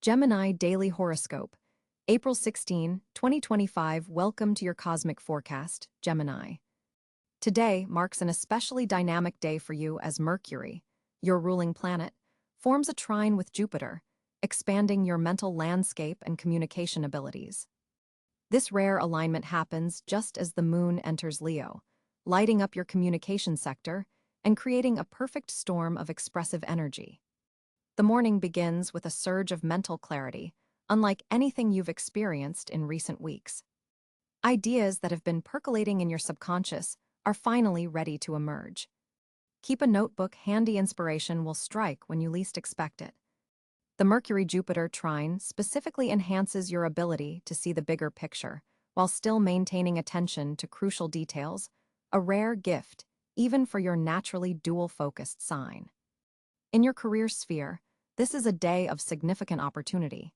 Gemini Daily Horoscope, April 16, 2025. Welcome to your cosmic forecast, Gemini. Today marks an especially dynamic day for you as Mercury, your ruling planet, forms a trine with Jupiter, expanding your mental landscape and communication abilities. This rare alignment happens just as the moon enters Leo, lighting up your communication sector and creating a perfect storm of expressive energy. The morning begins with a surge of mental clarity, unlike anything you've experienced in recent weeks. Ideas that have been percolating in your subconscious are finally ready to emerge. Keep a notebook handy. Inspiration will strike when you least expect it. The Mercury-Jupiter trine specifically enhances your ability to see the bigger picture, while still maintaining attention to crucial details, a rare gift, even for your naturally dual-focused sign. In your career sphere, this is a day of significant opportunity.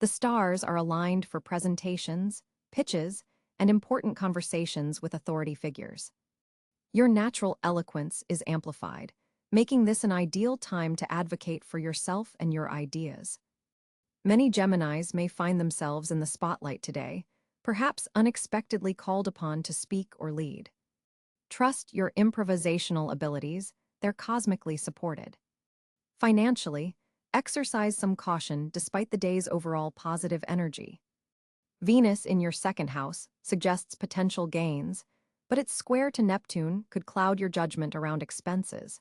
The stars are aligned for presentations, pitches, and important conversations with authority figures. Your natural eloquence is amplified, making this an ideal time to advocate for yourself and your ideas. Many Geminis may find themselves in the spotlight today, perhaps unexpectedly called upon to speak or lead. Trust your improvisational abilities, they're cosmically supported. Financially, exercise some caution despite the day's overall positive energy. Venus in your second house suggests potential gains, but its square to Neptune could cloud your judgment around expenses.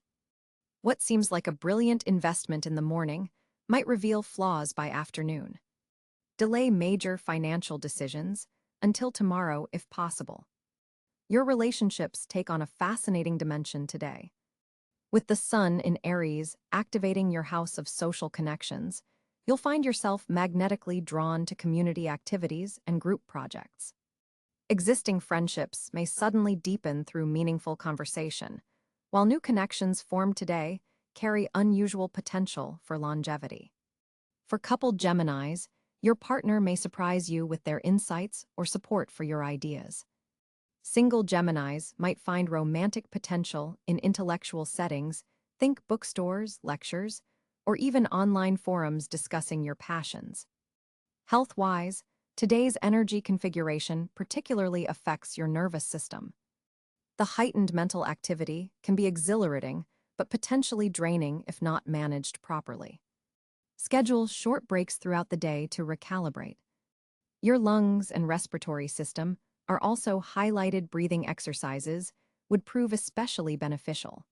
What seems like a brilliant investment in the morning might reveal flaws by afternoon. Delay major financial decisions until tomorrow if possible. Your relationships take on a fascinating dimension today. With the sun in Aries activating your house of social connections, you'll find yourself magnetically drawn to community activities and group projects. Existing friendships may suddenly deepen through meaningful conversation, while new connections formed today carry unusual potential for longevity. For coupled Geminis, your partner may surprise you with their insights or support for your ideas. Single Geminis might find romantic potential in intellectual settings, think bookstores, lectures, or even online forums discussing your passions. Health-wise, today's energy configuration particularly affects your nervous system. The heightened mental activity can be exhilarating, but potentially draining if not managed properly. Schedule short breaks throughout the day to recalibrate. Your lungs and respiratory system are also highlighted. Breathing exercises would prove especially beneficial.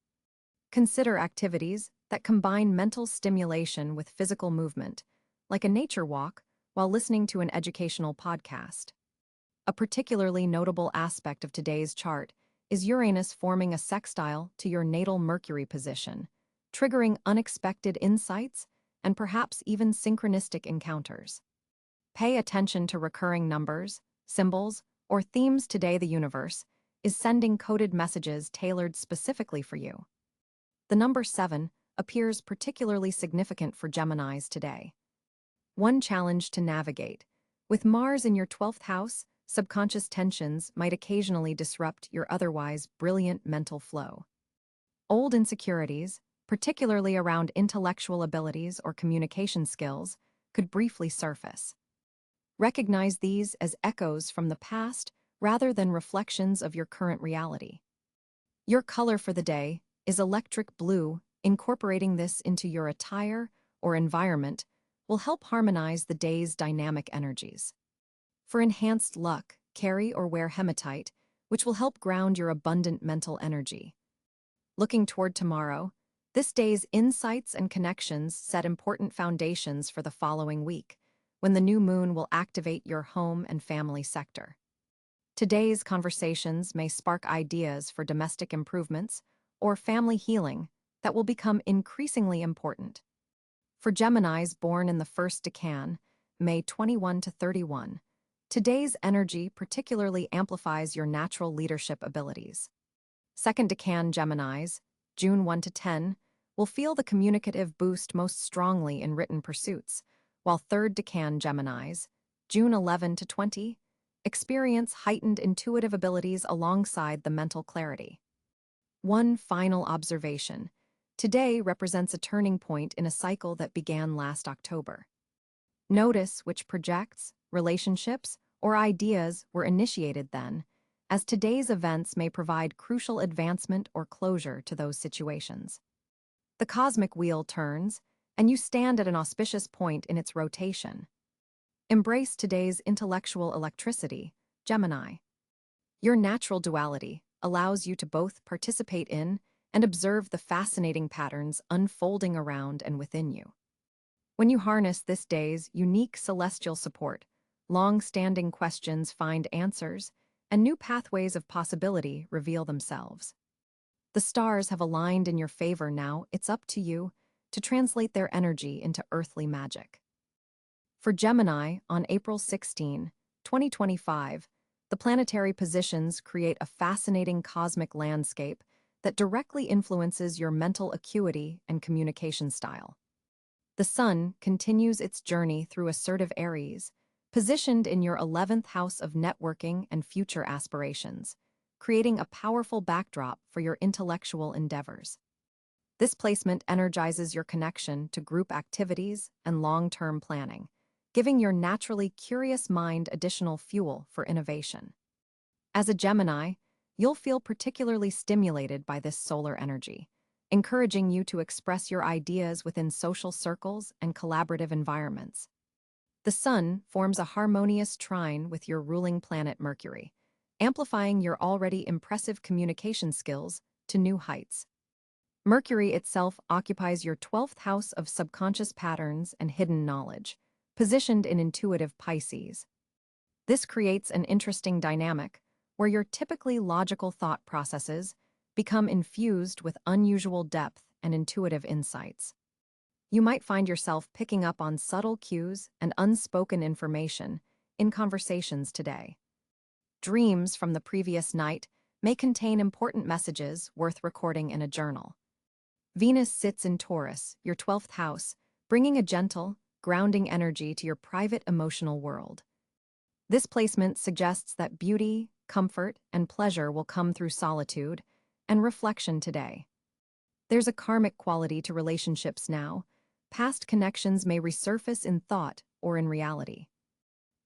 Consider activities that combine mental stimulation with physical movement, like a nature walk while listening to an educational podcast. A particularly notable aspect of today's chart is Uranus forming a sextile to your natal Mercury position, triggering unexpected insights and perhaps even synchronistic encounters. Pay attention to recurring numbers, symbols, or themes. Today the universe is sending coded messages tailored specifically for you. The number 7 appears particularly significant for Geminis today. One challenge to navigate. With Mars in your 12th house, subconscious tensions might occasionally disrupt your otherwise brilliant mental flow. Old insecurities, particularly around intellectual abilities or communication skills, could briefly surface. Recognize these as echoes from the past rather than reflections of your current reality. Your color for the day is electric blue. Incorporating this into your attire or environment will help harmonize the day's dynamic energies. For enhanced luck, carry or wear hematite, which will help ground your abundant mental energy. Looking toward tomorrow, this day's insights and connections set important foundations for the following week, when the new moon will activate your home and family sector. Today's conversations may spark ideas for domestic improvements or family healing that will become increasingly important. For Geminis born in the first decan, May 21 to 31, today's energy particularly amplifies your natural leadership abilities. Second decan Geminis, June 1 to 10, will feel the communicative boost most strongly in written pursuits, while third decan Geminis, June 11 to 20, experience heightened intuitive abilities alongside the mental clarity. One final observation. Today represents a turning point in a cycle that began last October. Notice which projects, relationships, or ideas were initiated then, as today's events may provide crucial advancement or closure to those situations. The cosmic wheel turns, and you stand at an auspicious point in its rotation. Embrace today's intellectual electricity, Gemini. Your natural duality allows you to both participate in and observe the fascinating patterns unfolding around and within you. When you harness this day's unique celestial support, long-standing questions find answers, and new pathways of possibility reveal themselves. The stars have aligned in your favor now. It's up to you to translate their energy into earthly magic. For Gemini, on April 16, 2025, the planetary positions create a fascinating cosmic landscape that directly influences your mental acuity and communication style. The Sun continues its journey through assertive Aries, positioned in your 11th house of networking and future aspirations, creating a powerful backdrop for your intellectual endeavors. This placement energizes your connection to group activities and long-term planning, giving your naturally curious mind additional fuel for innovation. As a Gemini, you'll feel particularly stimulated by this solar energy, encouraging you to express your ideas within social circles and collaborative environments. The Sun forms a harmonious trine with your ruling planet Mercury, amplifying your already impressive communication skills to new heights. Mercury itself occupies your 12th house of subconscious patterns and hidden knowledge, positioned in intuitive Pisces. This creates an interesting dynamic where your typically logical thought processes become infused with unusual depth and intuitive insights. You might find yourself picking up on subtle cues and unspoken information in conversations today. Dreams from the previous night may contain important messages worth recording in a journal. Venus sits in Taurus, your 12th house, bringing a gentle, grounding energy to your private emotional world. This placement suggests that beauty, comfort, and pleasure will come through solitude and reflection today. There's a karmic quality to relationships now. Past connections may resurface in thought or in reality.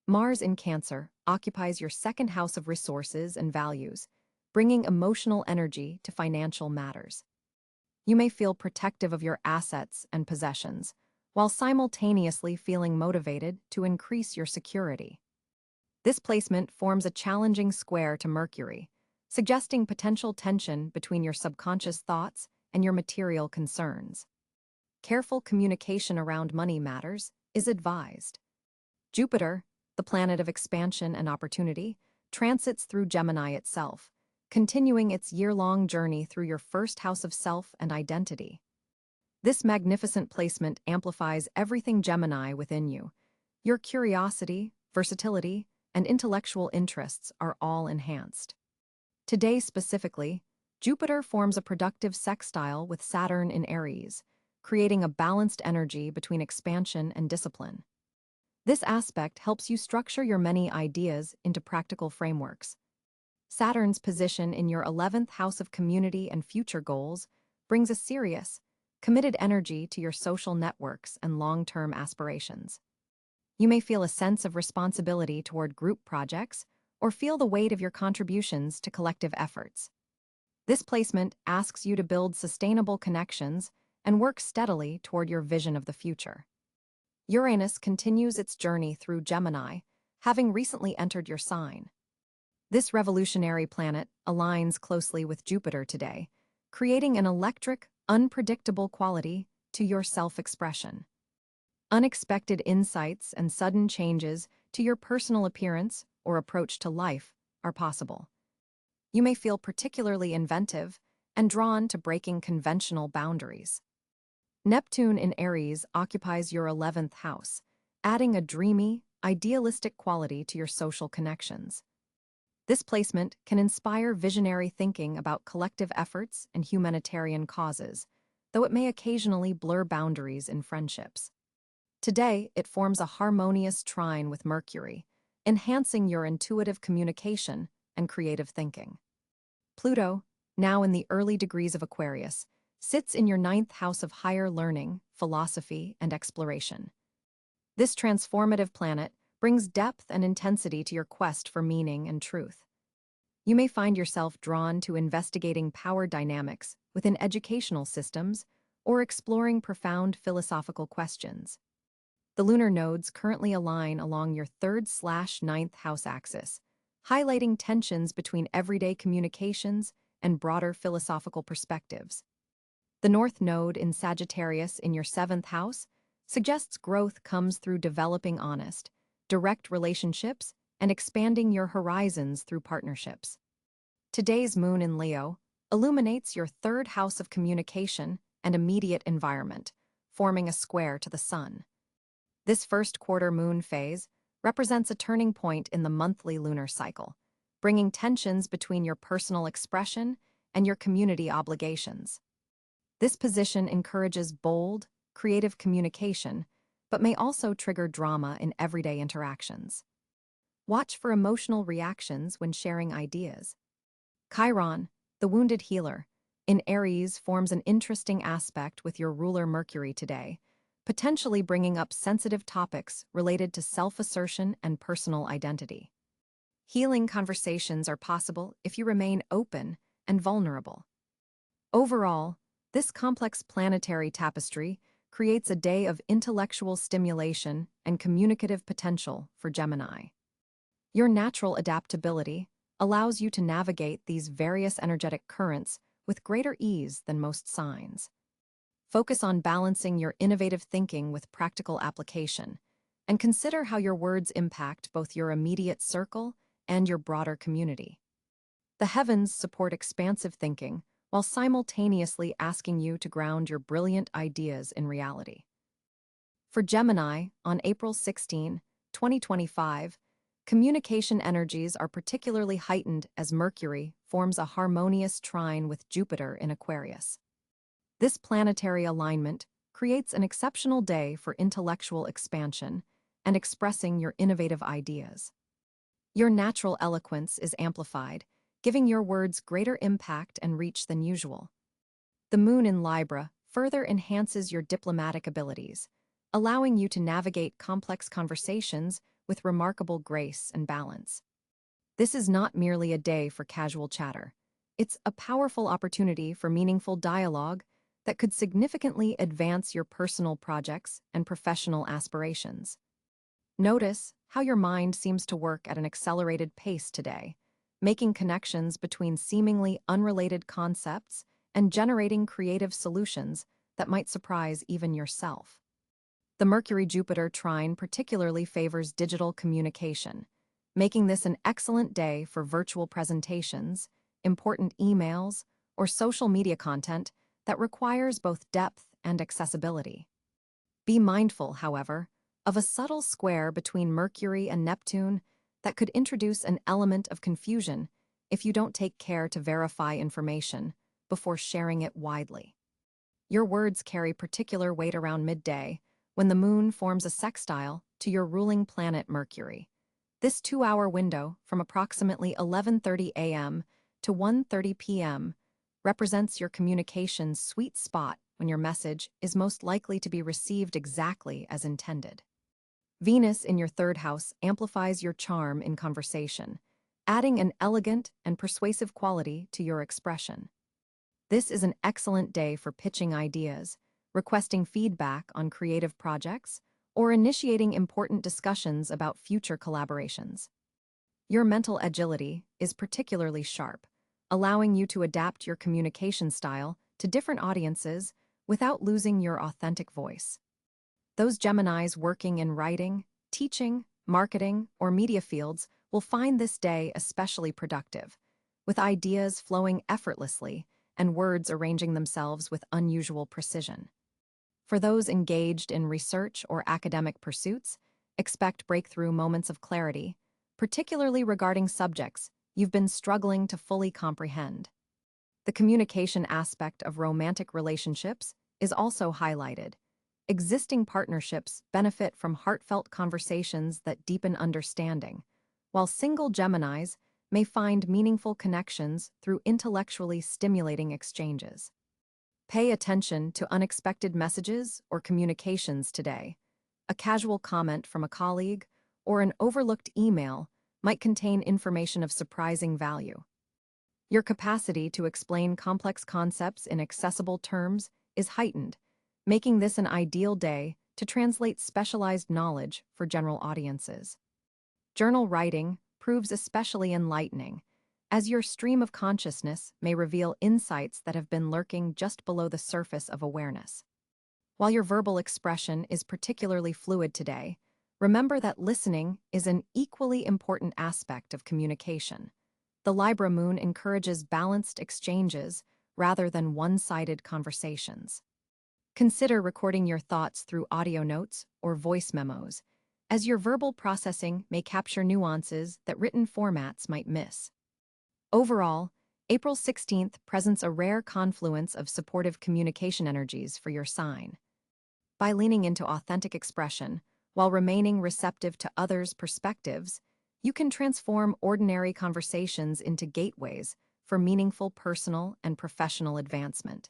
Mars in Cáncer occupies your 2nd house of resources and values, bringing emotional energy to financial matters. You may feel protective of your assets and possessions, while simultaneously feeling motivated to increase your security. This placement forms a challenging square to Mercury, suggesting potential tension between your subconscious thoughts and your material concerns. Careful communication around money matters is advised. Jupiter, the planet of expansion and opportunity, transits through Gemini itself, continuing its year-long journey through your 1st house of self and identity. This magnificent placement amplifies everything Gemini within you. Your curiosity, versatility, and intellectual interests are all enhanced. Today specifically, Jupiter forms a productive sextile with Saturn in Aries, creating a balanced energy between expansion and discipline. This aspect helps you structure your many ideas into practical frameworks. Saturn's position in your 11th house of community and future goals brings a serious, committed energy to your social networks and long-term aspirations. You may feel a sense of responsibility toward group projects or feel the weight of your contributions to collective efforts. This placement asks you to build sustainable connections and work steadily toward your vision of the future. Uranus continues its journey through Gemini, having recently entered your sign. This revolutionary planet aligns closely with Jupiter today, creating an electric, unpredictable quality to your self-expression. Unexpected insights and sudden changes to your personal appearance or approach to life are possible. You may feel particularly inventive and drawn to breaking conventional boundaries. Neptune in Aries occupies your 11th house, adding a dreamy, idealistic quality to your social connections. This placement can inspire visionary thinking about collective efforts and humanitarian causes, though it may occasionally blur boundaries in friendships. Today, it forms a harmonious trine with Mercury, enhancing your intuitive communication and creative thinking. Pluto, now in the early degrees of Aquarius, sits in your 9th house of higher learning, philosophy, and exploration. This transformative planet brings depth and intensity to your quest for meaning and truth. You may find yourself drawn to investigating power dynamics within educational systems or exploring profound philosophical questions. The lunar nodes currently align along your 3rd/9th house axis, highlighting tensions between everyday communications and broader philosophical perspectives. The North Node in Sagittarius in your 7th house suggests growth comes through developing honest, direct relationships and expanding your horizons through partnerships. Today's moon in Leo illuminates your 3rd house of communication and immediate environment, forming a square to the sun. This first quarter moon phase represents a turning point in the monthly lunar cycle, bringing tensions between your personal expression and your community obligations. This position encourages bold, creative communication, but may also trigger drama in everyday interactions. Watch for emotional reactions when sharing ideas. Chiron, the wounded healer, in Aries forms an interesting aspect with your ruler Mercury today, potentially bringing up sensitive topics related to self-assertion and personal identity. Healing conversations are possible if you remain open and vulnerable. Overall, this complex planetary tapestry creates a day of intellectual stimulation and communicative potential for Gemini. Your natural adaptability allows you to navigate these various energetic currents with greater ease than most signs. Focus on balancing your innovative thinking with practical application, and consider how your words impact both your immediate circle and your broader community. The heavens support expansive thinking while simultaneously asking you to ground your brilliant ideas in reality. For Gemini, on April 16, 2025, communication energies are particularly heightened as Mercury forms a harmonious trine with Jupiter in Aquarius. This planetary alignment creates an exceptional day for intellectual expansion and expressing your innovative ideas. Your natural eloquence is amplified, giving your words greater impact and reach than usual. The moon in Libra further enhances your diplomatic abilities, allowing you to navigate complex conversations with remarkable grace and balance. This is not merely a day for casual chatter. It's a powerful opportunity for meaningful dialogue that could significantly advance your personal projects and professional aspirations. Notice how your mind seems to work at an accelerated pace today, making connections between seemingly unrelated concepts and generating creative solutions that might surprise even yourself. The Mercury-Jupiter trine particularly favors digital communication, making this an excellent day for virtual presentations, important emails, or social media content that requires both depth and accessibility. Be mindful, however, of a subtle square between Mercury and Neptune that could introduce an element of confusion if you don't take care to verify information before sharing it widely. Your words carry particular weight around midday when the moon forms a sextile to your ruling planet Mercury. This 2-hour window from approximately 11:30 a.m. to 1:30 p.m. represents your communication's sweet spot when your message is most likely to be received exactly as intended. Venus in your 3rd house amplifies your charm in conversation, adding an elegant and persuasive quality to your expression. This is an excellent day for pitching ideas, requesting feedback on creative projects, or initiating important discussions about future collaborations. Your mental agility is particularly sharp, allowing you to adapt your communication style to different audiences without losing your authentic voice. Those Geminis working in writing, teaching, marketing, or media fields will find this day especially productive, with ideas flowing effortlessly and words arranging themselves with unusual precision. For those engaged in research or academic pursuits, expect breakthrough moments of clarity, particularly regarding subjects you've been struggling to fully comprehend. The communication aspect of romantic relationships is also highlighted. Existing partnerships benefit from heartfelt conversations that deepen understanding, while single Geminis may find meaningful connections through intellectually stimulating exchanges. Pay attention to unexpected messages or communications today. A casual comment from a colleague or an overlooked email might contain information of surprising value. Your capacity to explain complex concepts in accessible terms is heightened, making this an ideal day to translate specialized knowledge for general audiences. Journal writing proves especially enlightening, as your stream of consciousness may reveal insights that have been lurking just below the surface of awareness. While your verbal expression is particularly fluid today, remember that listening is an equally important aspect of communication. The Libra moon encourages balanced exchanges rather than one-sided conversations. Consider recording your thoughts through audio notes or voice memos, as your verbal processing may capture nuances that written formats might miss. Overall, April 16th presents a rare confluence of supportive communication energies for your sign. By leaning into authentic expression, while remaining receptive to others' perspectives, you can transform ordinary conversations into gateways for meaningful personal and professional advancement.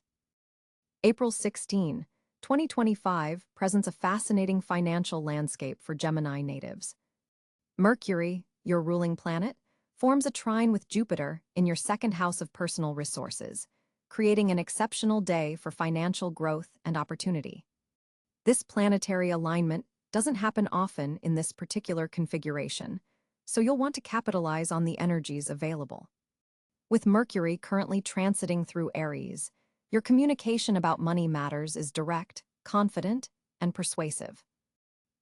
April 16, 2025 presents a fascinating financial landscape for Gemini natives. Mercury, your ruling planet, forms a trine with Jupiter in your second house of personal resources, creating an exceptional day for financial growth and opportunity. This planetary alignment doesn't happen often in this particular configuration, so you'll want to capitalize on the energies available. With Mercury currently transiting through Aries, your communication about money matters is direct, confident, and persuasive.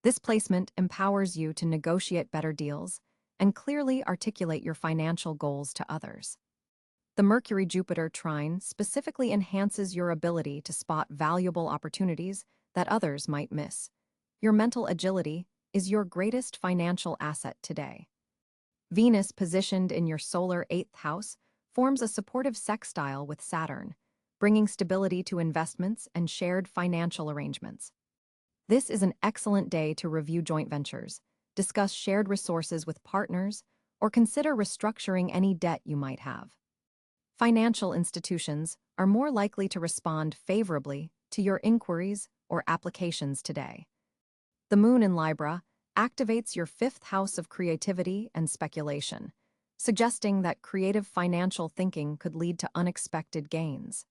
This placement empowers you to negotiate better deals and clearly articulate your financial goals to others. The Mercury-Jupiter trine specifically enhances your ability to spot valuable opportunities that others might miss. Your mental agility is your greatest financial asset today. Venus, positioned in your solar 8th house, forms a supportive sextile with Saturn, bringing stability to investments and shared financial arrangements. This is an excellent day to review joint ventures, discuss shared resources with partners, or consider restructuring any debt you might have. Financial institutions are more likely to respond favorably to your inquiries or applications today. The moon in Libra activates your 5th house of creativity and speculation, suggesting that creative financial thinking could lead to unexpected gains.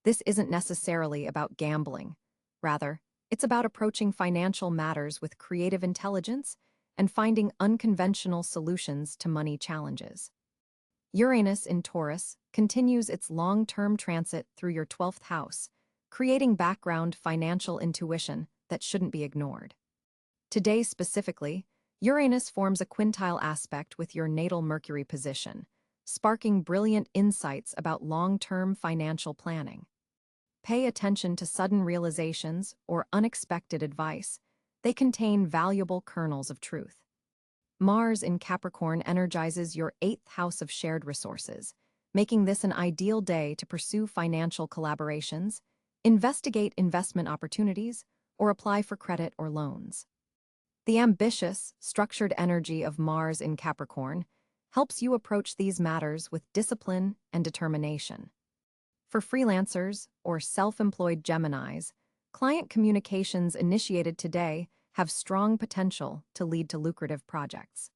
This isn't necessarily about gambling. Rather, it's about approaching financial matters with creative intelligence and finding unconventional solutions to money challenges. Uranus in Taurus continues its long-term transit through your 12th house, creating background financial intuition that shouldn't be ignored. Today specifically, Uranus forms a quintile aspect with your natal Mercury position, sparking brilliant insights about long-term financial planning. Pay attention to sudden realizations or unexpected advice. They contain valuable kernels of truth. Mars in Capricorn energizes your 8th house of shared resources, making this an ideal day to pursue financial collaborations, investigate investment opportunities, or apply for credit or loans. The ambitious, structured energy of Mars in Capricorn helps you approach these matters with discipline and determination. For freelancers or self-employed Geminis, client communications initiated today have strong potential to lead to lucrative projects.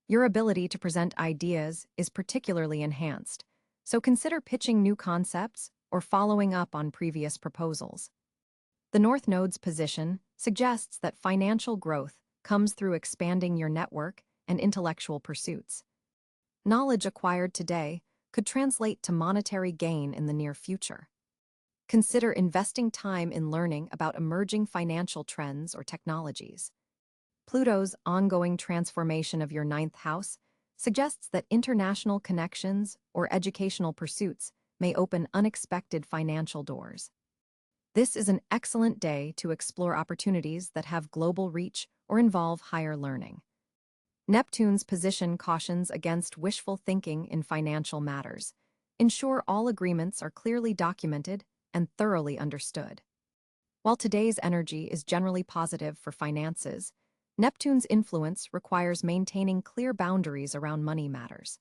Your ability to present ideas is particularly enhanced, so consider pitching new concepts or following up on previous proposals. The North Node's position suggests that financial growth comes through expanding your network and intellectual pursuits. Knowledge acquired today could translate to monetary gain in the near future. Consider investing time in learning about emerging financial trends or technologies. Pluto's ongoing transformation of your 9th house suggests that international connections or educational pursuits may open unexpected financial doors. This is an excellent day to explore opportunities that have global reach or involve higher learning. Neptune's position cautions against wishful thinking in financial matters. Ensure all agreements are clearly documented and thoroughly understood. While today's energy is generally positive for finances, Neptune's influence requires maintaining clear boundaries around money matters.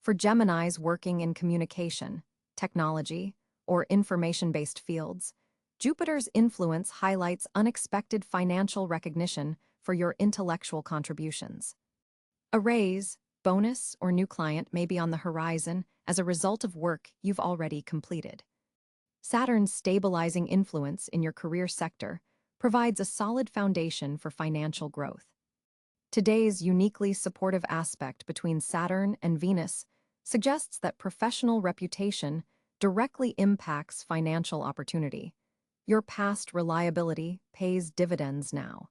For Geminis working in communication, technology, or information-based fields, Jupiter's influence highlights unexpected financial recognition for your intellectual contributions. A raise, bonus, or new client may be on the horizon as a result of work you've already completed. Saturn's stabilizing influence in your career sector provides a solid foundation for financial growth. Today's uniquely supportive aspect between Saturn and Venus suggests that professional reputation directly impacts financial opportunity. Your past reliability pays dividends now.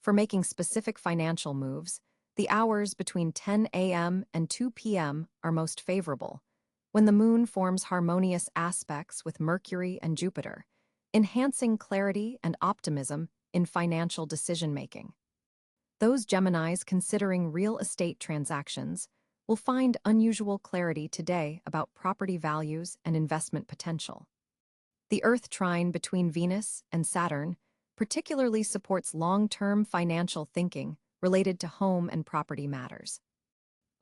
For making specific financial moves, the hours between 10 a.m. and 2 p.m. are most favorable, when the moon forms harmonious aspects with Mercury and Jupiter, enhancing clarity and optimism in financial decision-making. Those Geminis considering real estate transactions will find unusual clarity today about property values and investment potential. The Earth trine between Venus and Saturn particularly supports long-term financial thinking related to home and property matters.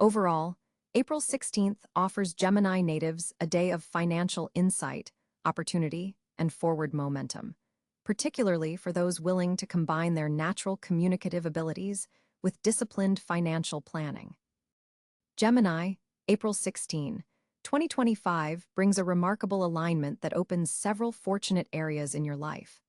Overall, April 16th offers Gemini natives a day of financial insight, opportunity, and forward momentum, particularly for those willing to combine their natural communicative abilities with disciplined financial planning. Gemini, April 16, 2025 brings a remarkable alignment that opens several fortunate areas in your life.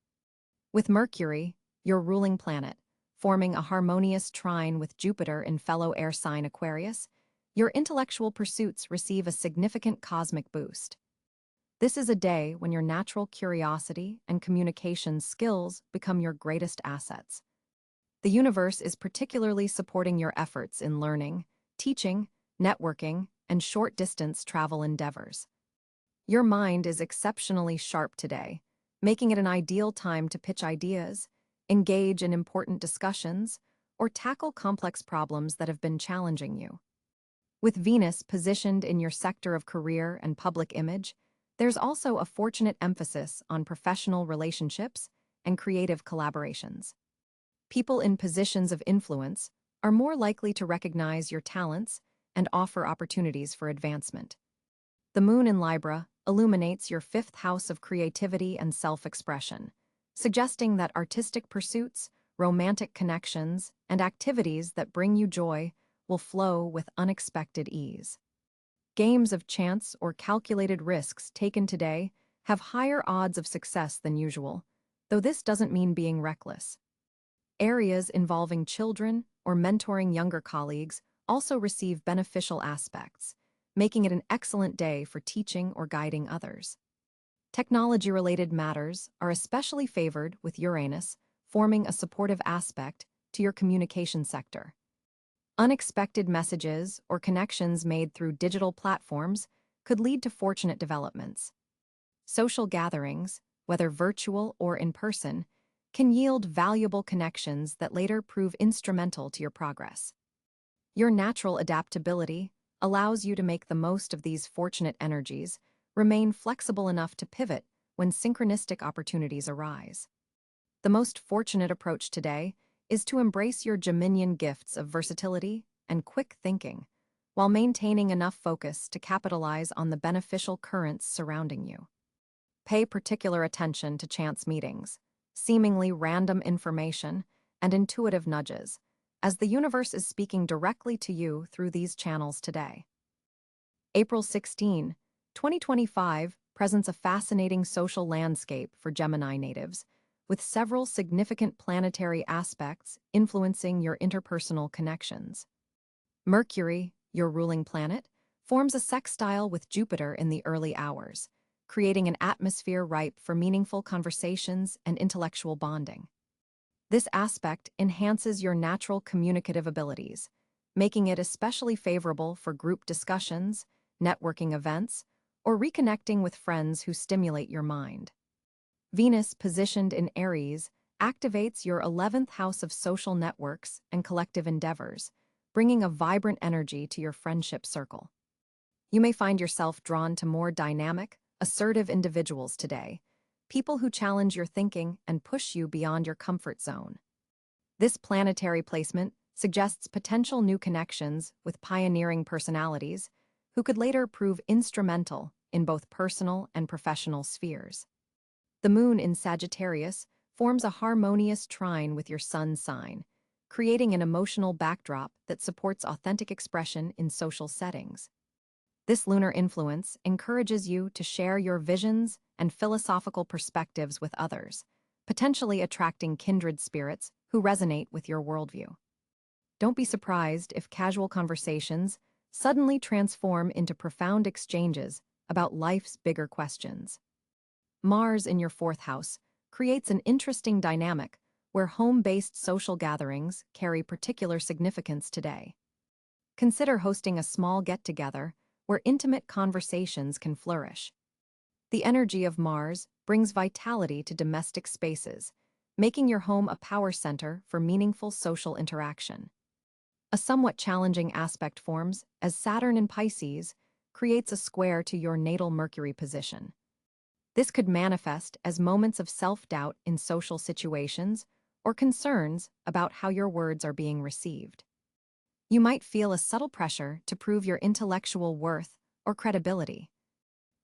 With Mercury, your ruling planet, forming a harmonious trine with Jupiter in fellow air sign Aquarius, your intellectual pursuits receive a significant cosmic boost. This is a day when your natural curiosity and communication skills become your greatest assets. The universe is particularly supporting your efforts in learning, teaching, networking, and short-distance travel endeavors. Your mind is exceptionally sharp today, making it an ideal time to pitch ideas, engage in important discussions, or tackle complex problems that have been challenging you. With Venus positioned in your sector of career and public image, there's also a fortunate emphasis on professional relationships and creative collaborations. People in positions of influence are more likely to recognize your talents and offer opportunities for advancement. The moon in Libra illuminates your fifth house of creativity and self-expression, suggesting that artistic pursuits, romantic connections, and activities that bring you joy will flow with unexpected ease. Games of chance or calculated risks taken today have higher odds of success than usual, though this doesn't mean being reckless. Areas involving children or mentoring younger colleagues also receive beneficial aspects, making it an excellent day for teaching or guiding others. Technology-related matters are especially favored with Uranus forming a supportive aspect to your communication sector. Unexpected messages or connections made through digital platforms could lead to fortunate developments. Social gatherings, whether virtual or in person, can yield valuable connections that later prove instrumental to your progress. Your natural adaptability allows you to make the most of these fortunate energies, remain flexible enough to pivot when synchronistic opportunities arise. The most fortunate approach today is to embrace your Geminian gifts of versatility and quick thinking, while maintaining enough focus to capitalize on the beneficial currents surrounding you. Pay particular attention to chance meetings, seemingly random information, and intuitive nudges, as the universe is speaking directly to you through these channels today. April 16, 2025 presents a fascinating social landscape for Gemini natives, with several significant planetary aspects influencing your interpersonal connections. Mercury, your ruling planet, forms a sextile with Jupiter in the early hours, creating an atmosphere ripe for meaningful conversations and intellectual bonding. This aspect enhances your natural communicative abilities, making it especially favorable for group discussions, networking events, or reconnecting with friends who stimulate your mind. Venus, positioned in Aries, activates your 11th house of social networks and collective endeavors, bringing a vibrant energy to your friendship circle. You may find yourself drawn to more dynamic, assertive individuals today, people who challenge your thinking and push you beyond your comfort zone. This planetary placement suggests potential new connections with pioneering personalities who could later prove instrumental in both personal and professional spheres. The moon in Sagittarius forms a harmonious trine with your sun sign, creating an emotional backdrop that supports authentic expression in social settings. This lunar influence encourages you to share your visions and philosophical perspectives with others, potentially attracting kindred spirits who resonate with your worldview. Don't be surprised if casual conversations suddenly transform into profound exchanges about life's bigger questions. Mars in your fourth house creates an interesting dynamic where home-based social gatherings carry particular significance today. Consider hosting a small get-together where intimate conversations can flourish. The energy of Mars brings vitality to domestic spaces, making your home a power center for meaningful social interaction. A somewhat challenging aspect forms as Saturn in Pisces creates a square to your natal Mercury position. This could manifest as moments of self-doubt in social situations or concerns about how your words are being received. You might feel a subtle pressure to prove your intellectual worth or credibility.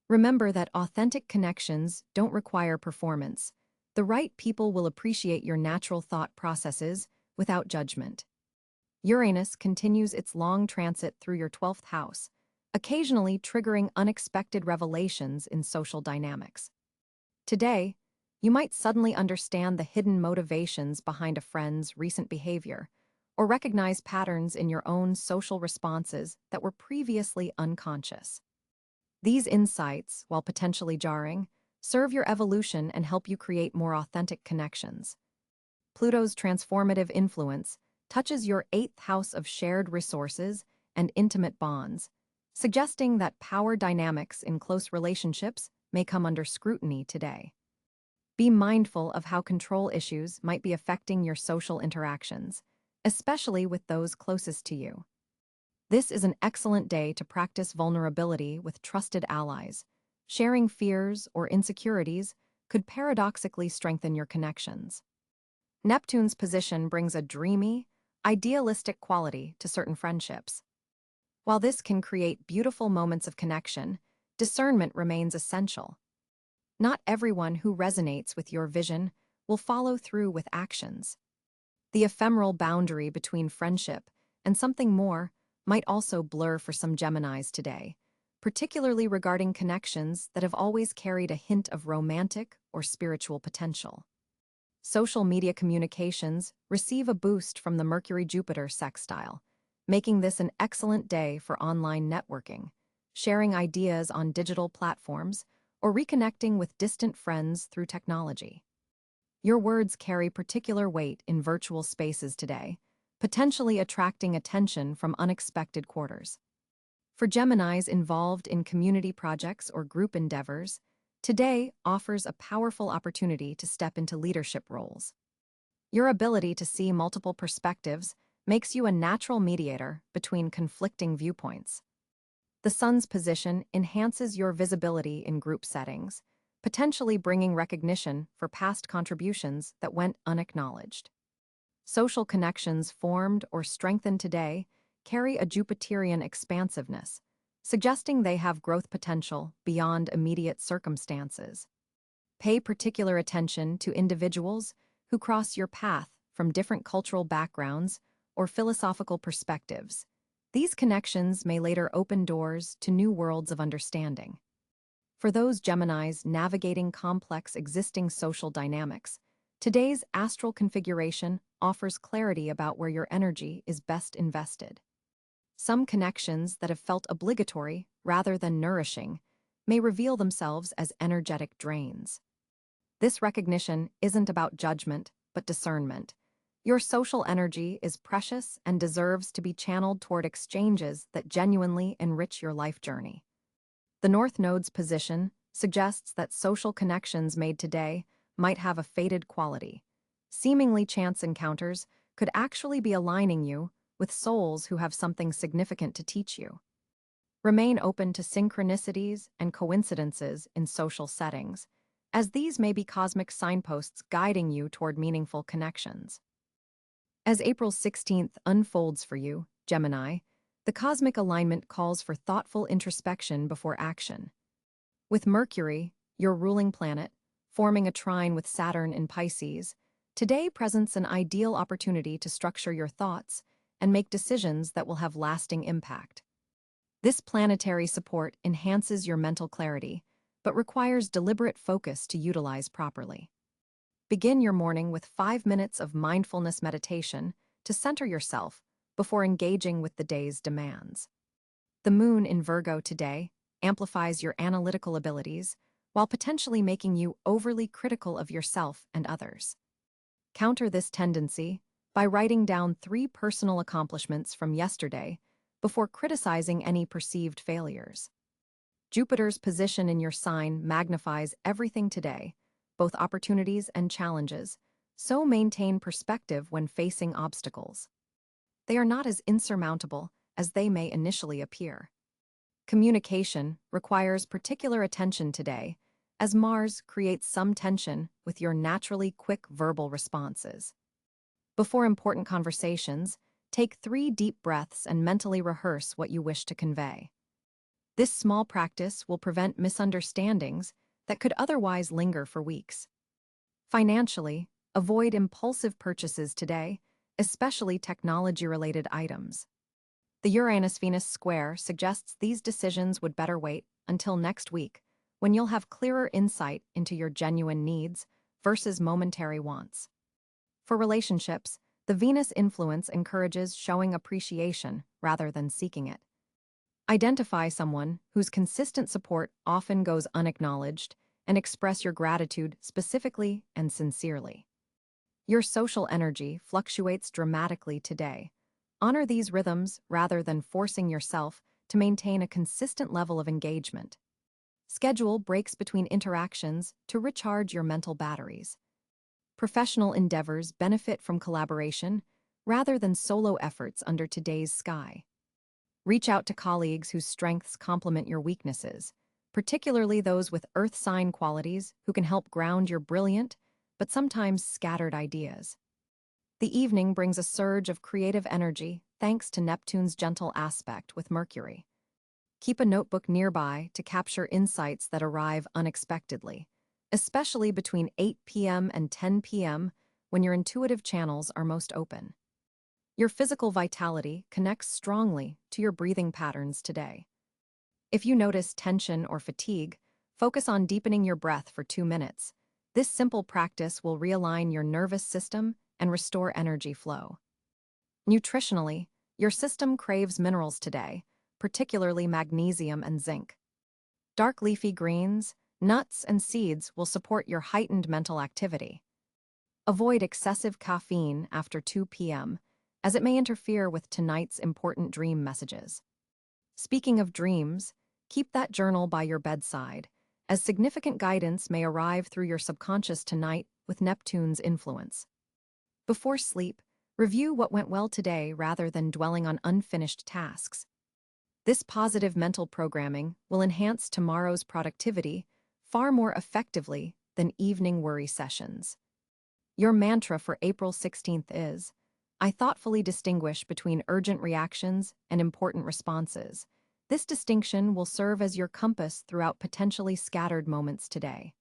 Remember that authentic connections don't require performance. The right people will appreciate your natural thought processes without judgment. Uranus continues its long transit through your 12th house, occasionally triggering unexpected revelations in social dynamics. Today, you might suddenly understand the hidden motivations behind a friend's recent behavior, or recognize patterns in your own social responses that were previously unconscious. These insights, while potentially jarring, serve your evolution and help you create more authentic connections. Pluto's transformative influence touches your 8th house of shared resources and intimate bonds, suggesting that power dynamics in close relationships may come under scrutiny today. Be mindful of how control issues might be affecting your social interactions, especially with those closest to you. This is an excellent day to practice vulnerability with trusted allies. Sharing fears or insecurities could paradoxically strengthen your connections. Neptune's position brings a dreamy, idealistic quality to certain friendships. While this can create beautiful moments of connection, discernment remains essential. Not everyone who resonates with your vision will follow through with actions. The ephemeral boundary between friendship and something more might also blur for some Geminis today, particularly regarding connections that have always carried a hint of romantic or spiritual potential. Social media communications receive a boost from the Mercury-Jupiter sextile, making this an excellent day for online networking, sharing ideas on digital platforms, or reconnecting with distant friends through technology. Your words carry particular weight in virtual spaces today, potentially attracting attention from unexpected quarters. For Geminis involved in community projects or group endeavors, today offers a powerful opportunity to step into leadership roles. Your ability to see multiple perspectives makes you a natural mediator between conflicting viewpoints. The sun's position enhances your visibility in group settings, potentially bringing recognition for past contributions that went unacknowledged. Social connections formed or strengthened today carry a Jupiterian expansiveness, suggesting they have growth potential beyond immediate circumstances. Pay particular attention to individuals who cross your path from different cultural backgrounds or philosophical perspectives. These connections may later open doors to new worlds of understanding. For those Geminis navigating complex existing social dynamics, today's astral configuration offers clarity about where your energy is best invested. Some connections that have felt obligatory rather than nourishing may reveal themselves as energetic drains. This recognition isn't about judgment, but discernment. Your social energy is precious and deserves to be channeled toward exchanges that genuinely enrich your life journey. The North Node's position suggests that social connections made today might have a faded quality. Seemingly chance encounters could actually be aligning you with souls who have something significant to teach you. Remain open to synchronicities and coincidences in social settings, as these may be cosmic signposts guiding you toward meaningful connections. As April 16th unfolds for you, Gemini, the cosmic alignment calls for thoughtful introspection before action. With Mercury, your ruling planet, forming a trine with Saturn in Pisces, today presents an ideal opportunity to structure your thoughts and make decisions that will have lasting impact. This planetary support enhances your mental clarity, but requires deliberate focus to utilize properly. Begin your morning with 5 minutes of mindfulness meditation to center yourself before engaging with the day's demands. The moon in Virgo today amplifies your analytical abilities while potentially making you overly critical of yourself and others. Counter this tendency by writing down 3 personal accomplishments from yesterday before criticizing any perceived failures. Jupiter's position in your sign magnifies everything today, both opportunities and challenges, so maintain perspective when facing obstacles. They are not as insurmountable as they may initially appear. Communication requires particular attention today, as Mars creates some tension with your naturally quick verbal responses. Before important conversations, take 3 deep breaths and mentally rehearse what you wish to convey. This small practice will prevent misunderstandings that could otherwise linger for weeks. Financially, avoid impulsive purchases today, especially technology-related items. The Uranus-Venus square suggests these decisions would better wait until next week, when you'll have clearer insight into your genuine needs versus momentary wants. For relationships, the Venus influence encourages showing appreciation rather than seeking it. Identify someone whose consistent support often goes unacknowledged and express your gratitude specifically and sincerely. Your social energy fluctuates dramatically today. Honor these rhythms rather than forcing yourself to maintain a consistent level of engagement. Schedule breaks between interactions to recharge your mental batteries. Professional endeavors benefit from collaboration rather than solo efforts under today's sky. Reach out to colleagues whose strengths complement your weaknesses, particularly those with earth sign qualities who can help ground your brilliant but sometimes scattered ideas. The evening brings a surge of creative energy thanks to Neptune's gentle aspect with Mercury. Keep a notebook nearby to capture insights that arrive unexpectedly, especially between 8 p.m. and 10 p.m. when your intuitive channels are most open. Your physical vitality connects strongly to your breathing patterns today. If you notice tension or fatigue, focus on deepening your breath for 2 minutes. This simple practice will realign your nervous system and restore energy flow. Nutritionally, your system craves minerals today, particularly magnesium and zinc. Dark leafy greens, nuts, and seeds will support your heightened mental activity. Avoid excessive caffeine after 2 p.m., as it may interfere with tonight's important dream messages. Speaking of dreams, keep that journal by your bedside, as significant guidance may arrive through your subconscious tonight with Neptune's influence. Before sleep, review what went well today rather than dwelling on unfinished tasks. This positive mental programming will enhance tomorrow's productivity far more effectively than evening worry sessions. Your mantra for April 16th is, I thoughtfully distinguish between urgent reactions and important responses. This distinction will serve as your compass throughout potentially scattered moments today.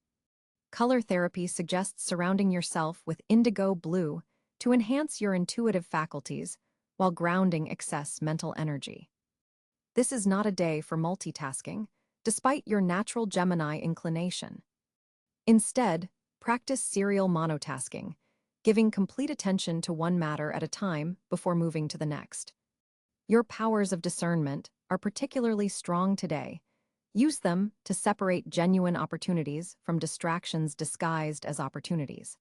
Color therapy suggests surrounding yourself with indigo blue to enhance your intuitive faculties while grounding excess mental energy. This is not a day for multitasking, despite your natural Gemini inclination. Instead, practice serial monotasking, giving complete attention to one matter at a time before moving to the next. Your powers of discernment are particularly strong today. Use them to separate genuine opportunities from distractions disguised as opportunities.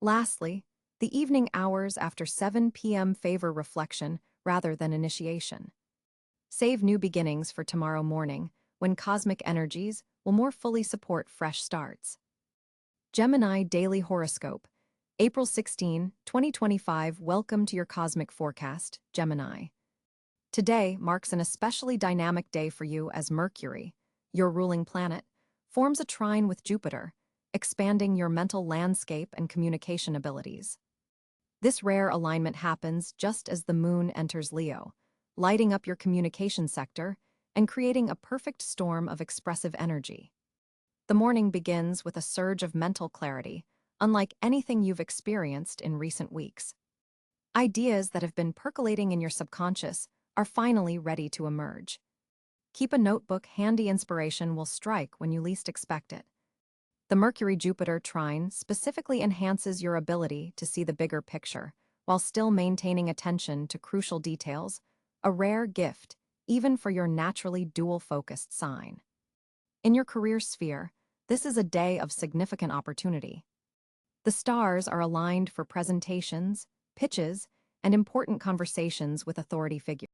Lastly, the evening hours after 7 p.m. favor reflection rather than initiation. Save new beginnings for tomorrow morning, when cosmic energies will more fully support fresh starts. Gemini Daily Horoscope, April 16, 2025. Welcome to your cosmic forecast, Gemini. Today marks an especially dynamic day for you as Mercury, your ruling planet, forms a trine with Jupiter, expanding your mental landscape and communication abilities. This rare alignment happens just as the moon enters Leo, lighting up your communication sector and creating a perfect storm of expressive energy. The morning begins with a surge of mental clarity, unlike anything you've experienced in recent weeks. Ideas that have been percolating in your subconscious are finally ready to emerge. Keep a notebook handy, inspiration will strike when you least expect it. The Mercury-Jupiter trine specifically enhances your ability to see the bigger picture, while still maintaining attention to crucial details, a rare gift, even for your naturally dual-focused sign. In your career sphere, this is a day of significant opportunity. The stars are aligned for presentations, pitches, and important conversations with authority figures.